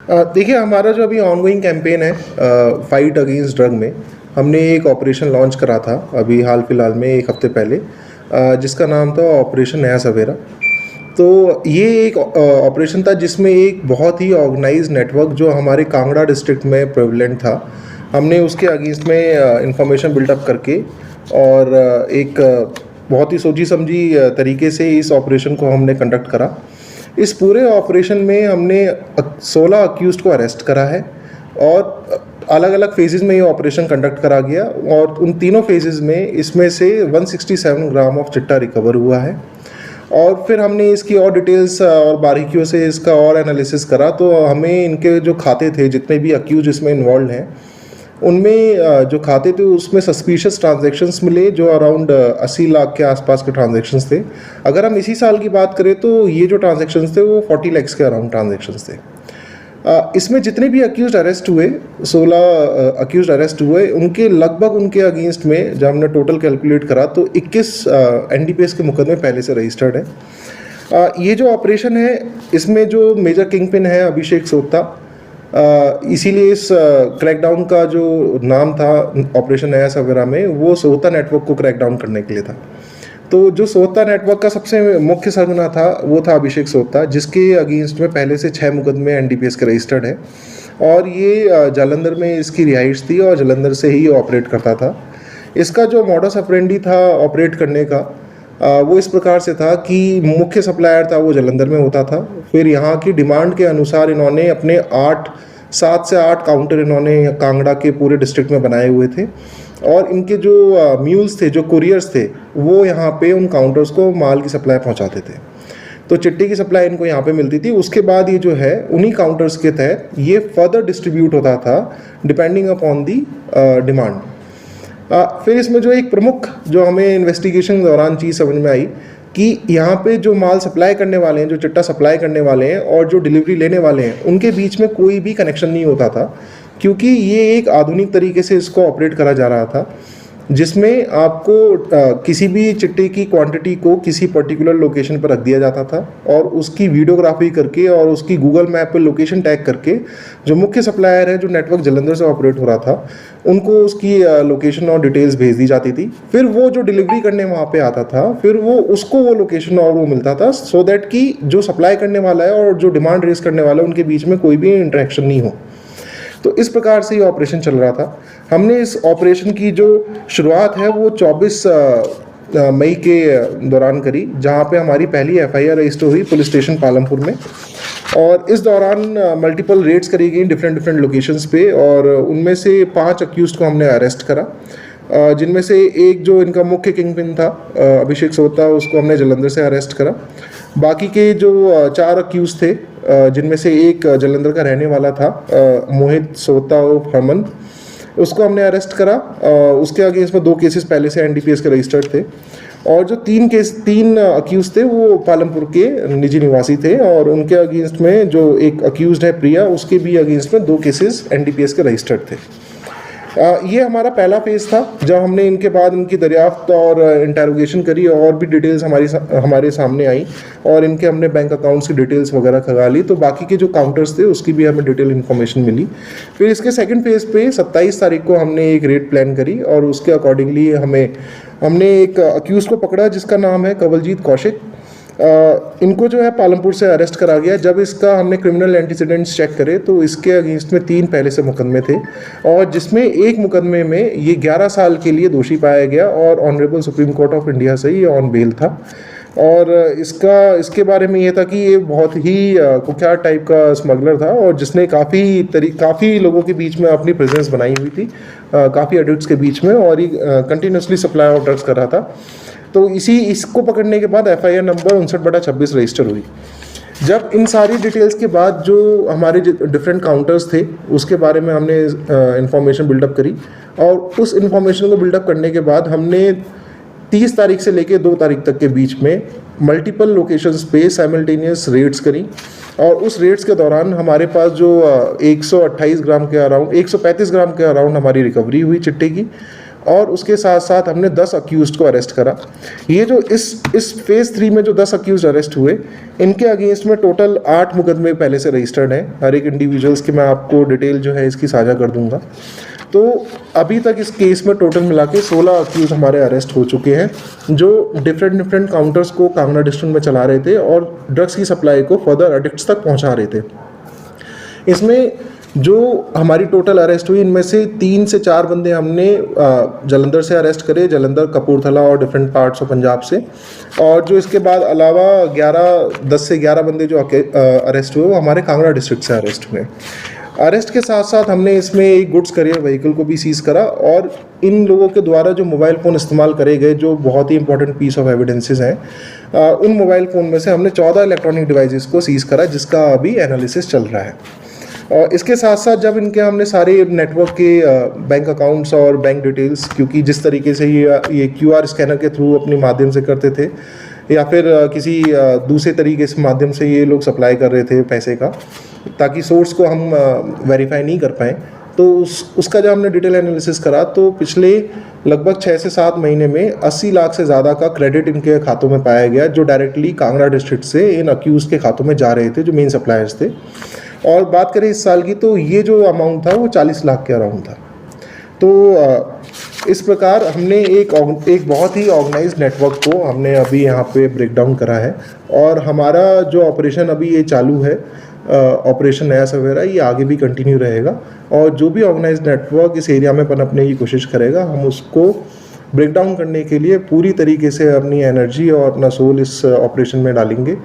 देखिए, हमारा जो अभी ऑनगोइंग कैंपेन है फाइट अगेंस्ट ड्रग में, हमने एक ऑपरेशन लॉन्च करा था अभी हाल फिलहाल में 1 हफ्ते पहले, जिसका नाम था ऑपरेशन नया सवेरा। तो ये एक ऑपरेशन था जिसमें एक बहुत ही ऑर्गेनाइज्ड नेटवर्क जो हमारे कांगड़ा डिस्ट्रिक्ट में प्रेवलेंट था, हमने उसके अगेंस्ट में इंफॉर्मेशन बिल्डअप करके और एक बहुत ही सोची समझी तरीके से इस ऑपरेशन को हमने कंडक्ट करा। इस पूरे ऑपरेशन में हमने 16 अक्यूज़ड को अरेस्ट करा है और अलग अलग फेजेस में ये ऑपरेशन कंडक्ट करा गया और उन तीनों फेजेस में इसमें से 167 ग्राम ऑफ चिट्टा रिकवर हुआ है। और फिर हमने इसकी और डिटेल्स और बारीकियों से इसका और एनालिसिस करा, तो हमें इनके जो खाते थे, जितने भी अक्यूज इसमें इन्वॉल्व हैं, उनमें जो खाते थे उसमें सस्पिशियस ट्रांजैक्शंस मिले जो अराउंड 80 लाख के आसपास के ट्रांजैक्शंस थे। अगर हम इसी साल की बात करें तो ये जो ट्रांजैक्शंस थे वो 40 लाख के अराउंड ट्रांजैक्शंस थे। इसमें जितने भी अक्यूज अरेस्ट हुए, 16 अक्यूज अरेस्ट हुए, उनके लगभग उनके अगेंस्ट में जब हमने टोटल कैलकुलेट करा तो 21 NDPS के मुकदमे पहले से रजिस्टर्ड है। ये जो ऑपरेशन है इसमें जो मेजर किंग पिन है अभिषेक सोत्ता, इसीलिए इस क्रैकडाउन का जो नाम था ऑपरेशन नया सवेरा में, वो सोत्ता नेटवर्क को क्रैकडाउन करने के लिए था। तो जो सोत्ता नेटवर्क का सबसे मुख्य सरगना था वो था अभिषेक सोत्ता, जिसके अगेंस्ट में पहले से 6 मुकदमे NDPS के रजिस्टर्ड है और ये जालंधर में इसकी रिहाइश थी और जालंधर से ही ऑपरेट करता था। इसका जो मॉडस ऑपरेंडी था ऑपरेट करने का, वो इस प्रकार से था कि मुख्य सप्लायर था वो जालंधर में होता था। फिर यहाँ की डिमांड के अनुसार इन्होंने अपने 7 से 8 काउंटर इन्होंने कांगड़ा के पूरे डिस्ट्रिक्ट में बनाए हुए थे और इनके जो म्यूल्स थे, जो कुरियर्स थे, वो यहाँ पे उन काउंटर्स को माल की सप्लाई पहुँचाते थे। तो चिट्टे की सप्लाई इनको यहाँ पे मिलती थी। उसके बाद ये जो है उन्हीं काउंटर्स के तहत ये फर्दर डिस्ट्रीब्यूट होता था डिपेंडिंग अपॉन दी डिमांड। फिर इसमें जो एक प्रमुख जो हमें इन्वेस्टिगेशन के दौरान चीज़ समझ में आई कि यहाँ पे जो माल सप्लाई करने वाले हैं, जो चिट्टा सप्लाई करने वाले हैं और जो डिलीवरी लेने वाले हैं, उनके बीच में कोई भी कनेक्शन नहीं होता था, क्योंकि ये एक आधुनिक तरीके से इसको ऑपरेट करा जा रहा था, जिसमें आपको किसी भी चिट्टे की क्वांटिटी को किसी पर्टिकुलर लोकेशन पर रख दिया जाता था और उसकी वीडियोग्राफी करके और उसकी गूगल मैप पर लोकेशन टैग करके जो मुख्य सप्लायर है, जो नेटवर्क जालंधर से ऑपरेट हो रहा था, उनको उसकी लोकेशन और डिटेल्स भेज दी जाती थी। फिर वो जो डिलीवरी करने वहाँ पे आता था, फिर वो उसको वो लोकेशन और वो मिलता था, सो दैट कि जो सप्लाई करने वाला है और जो डिमांड रेस करने वाला है उनके बीच में कोई भी इंटरेक्शन नहीं हो। तो इस प्रकार से ये ऑपरेशन चल रहा था। हमने इस ऑपरेशन की जो शुरुआत है वो 24 मई के दौरान करी, जहाँ पे हमारी पहली FIR रजिस्टर हुई पुलिस स्टेशन पालमपुर में और इस दौरान मल्टीपल रेड्स करी गई डिफरेंट लोकेशंस पे और उनमें से 5 अक्यूज़ड को हमने अरेस्ट करा, जिनमें से एक जो इनका मुख्य किंग पिन था अभिषेक सोत्ता, उसको हमने जालंधर से अरेस्ट करा। बाकी के जो 4 अक्यूज़ थे, जिनमें से एक जालंधर का रहने वाला था मोहित सोत्ता उर्फ हरमन, उसको हमने अरेस्ट करा। उसके अगेंस्ट में 2 केसेस पहले से NDPS के रजिस्टर्ड थे और जो 3 अक्यूज़ थे वो पालमपुर के निजी निवासी थे और उनके अगेंस्ट में जो एक अक्यूज़ड है प्रिया, उसके भी अगेंस्ट में 2 केसेस NDPS के रजिस्टर्ड थे। ये हमारा पहला फेज़ था जब हमने इनके बाद इनकी दरियाफ्त और इंटेरोगेशन करी और भी डिटेल्स हमारे सामने आई और इनके हमने बैंक अकाउंट्स की डिटेल्स वगैरह खंगा ली, तो बाकी के जो काउंटर्स थे उसकी भी हमें डिटेल इन्फॉर्मेशन मिली। फिर इसके सेकंड फेज़ पे 27 तारीख को हमने एक रेड प्लान करी और उसके अकॉर्डिंगली हमने एक अक्यूज़ को पकड़ा जिसका नाम है कवलजीत कौशिक। इनको जो है पालमपुर से अरेस्ट करा गया। जब इसका हमने क्रिमिनल एंटीसीडेंट्स चेक करे तो इसके अगेंस्ट में 3 पहले से मुकदमे थे और जिसमें एक मुकदमे में ये 11 साल के लिए दोषी पाया गया और honourable supreme court of India से ये ऑन बेल था। और इसके बारे में ये था कि ये बहुत ही कुख्यात टाइप का स्मगलर था और जिसने काफ़ी लोगों के बीच में अपनी प्रेजेंस बनाई हुई थी, काफ़ी एडिक्ट्स के बीच में, और ये कंटिन्यूसली सप्लाई ऑफ ड्रग्स कर रहा था। तो इसको पकड़ने के बाद FIR नंबर 59/26 रजिस्टर हुई। जब इन सारी डिटेल्स के बाद जो हमारे डिफरेंट काउंटर्स थे उसके बारे में हमने इंफॉर्मेशन बिल्डअप करी और उस इंफॉर्मेशन को बिल्डअप करने के बाद हमने 30 तारीख से लेकर 2 तारीख तक के बीच में मल्टीपल लोकेशंस पे साइमल्टेनियस रेड्स करी और उस रेड्स के दौरान हमारे पास जो 128 ग्राम के अराउंड 135 ग्राम के अराउंड हमारी रिकवरी हुई चिट्टे की और उसके साथ साथ हमने 10 अक्यूज़्ड को अरेस्ट करा। ये जो इस फेज़ 3 में जो 10 अक्यूज़्ड अरेस्ट हुए, इनके अगेंस्ट में टोटल 8 मुकदमे पहले से रजिस्टर्ड हैं। हर एक इंडिविजुअल्स की मैं आपको डिटेल जो है इसकी साझा कर दूंगा। तो अभी तक इस केस में टोटल मिला के 16 अक्यूज़ हमारे अरेस्ट हो चुके हैं, जो डिफरेंट काउंटर्स को कांगड़ा डिस्ट्रिक्ट में चला रहे थे और ड्रग्स की सप्लाई को फर्दर एडिक्ट्स तक पहुंचा रहे थे। इसमें जो हमारी टोटल अरेस्ट हुई, इनमें से 3 से 4 बंदे हमने जलंधर से अरेस्ट करे, जलंधर, कपूरथला और डिफरेंट पार्ट्स ऑफ पंजाब से। और जो इसके बाद अलावा 10 से 11 बंदे जो अरेस्ट हुए वो हमारे कांगड़ा डिस्ट्रिक्ट से अरेस्ट हुए। अरेस्ट के साथ साथ हमने इसमें एक गुड्स करियर व्हीकल को भी सीज़ करा और इन लोगों के द्वारा जो मोबाइल फ़ोन इस्तेमाल करे गए, जो बहुत ही इंपॉर्टेंट पीस ऑफ एविडेंसेस हैं, उन मोबाइल फ़ोन में से हमने 14 इलेक्ट्रॉनिक डिवाइसेस को सीज़ करा, जिसका अभी एनालिसिस चल रहा है। और इसके साथ साथ जब इनके हमने सारे नेटवर्क के बैंक अकाउंट्स और बैंक डिटेल्स, क्योंकि जिस तरीके से ये QR स्कैनर के थ्रू अपने माध्यम से करते थे या फिर किसी दूसरे तरीके से माध्यम से ये लोग सप्लाई कर रहे थे पैसे का, ताकि सोर्स को हम वेरीफाई नहीं कर पाएँ, तो उसका जब हमने डिटेल एनालिसिस करा तो पिछले लगभग 6 से 7 महीने में 80 लाख से ज़्यादा का क्रेडिट इनके खातों में पाया गया, जो डायरेक्टली कांगड़ा डिस्ट्रिक्ट से इन अक्यूज़ के खातों में जा रहे थे, जो मेन सप्लायर्स थे। और बात करें इस साल की, तो ये जो अमाउंट था वो 40 लाख के अराउंड था। तो इस प्रकार हमने एक बहुत ही ऑर्गेनाइज्ड नेटवर्क को हमने अभी यहाँ पे ब्रेक डाउन करा है। और हमारा जो ऑपरेशन अभी ये चालू है, ऑपरेशन नया सवेरा, ये आगे भी कंटिन्यू रहेगा। और जो भी ऑर्गेनाइज्ड नेटवर्क इस एरिया में पनपने की कोशिश करेगा, हम उसको ब्रेक डाउन करने के लिए पूरी तरीके से अपनी एनर्जी और अपना सोल इस ऑपरेशन में डालेंगे।